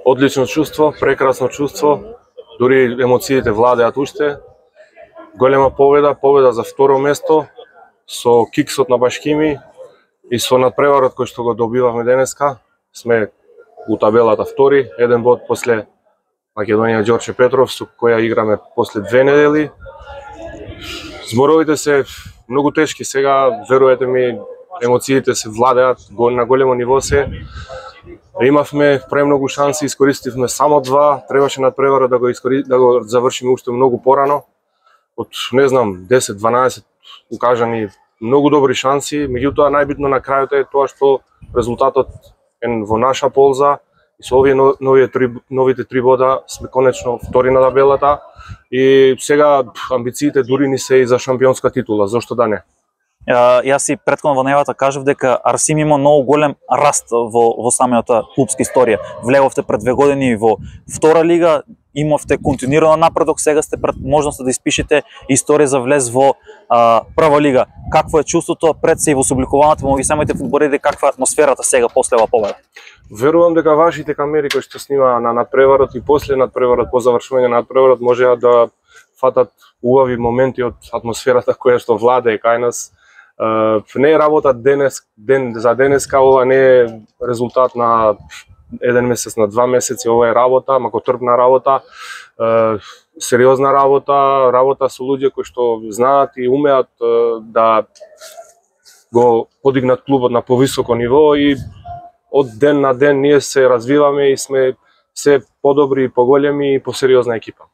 Одлично чувство, прекрасно чувство, дури емоциите владеат уште. Голема победа за второ место со киксот на Башкими и со надпреварот кој што го добивавме денеска. Сме у табелата втори, еден бод после Македонија Ѓорче Петров со која играме после 2 недели. Зборовите се многу тешки сега, верувате ми, емоциите се владеат на големо ниво се. Имавме премногу шанси, искористивме само 2, требаше надпреварот да го завршиме уште многу порано. Од, не знам, 10-12 укажани многу добри шанси, меѓутоа најбитно на крајот е тоа што резултатот е во наша полза и со овие новите 3 бода сме конечно втори на табелата и сега амбициите дури ни се и за шампионска титула, зошто да не? Јас и претходно во најавата кажав дека Арсим има многу голем раст во самата клубска историја. Влеговте пред 2 години во втора лига, имавте континуирано напредок, сега сте пред можноста да испишете историја за влез во прва лига. Какво е чувството пред се и во собликуваната во самите фудбалери, каква атмосферата сега после ова победа? Верувам дека вашите камери кои што снима на надпреварот и после надпреварот, по завршување на надпреварот, можеа да фатат убави моменти од атмосферата која што владее кај нас. Не е работа за денеска, ова не е резултат на 1 месец, на 2 месеци, ова е работа, макотрпна работа, сериозна работа со луѓе кои што знаат и умеат да го подигнат клубот на повисоко ниво и од ден на ден ние се развиваме и сме се подобри, поголеми и посериозна екипа.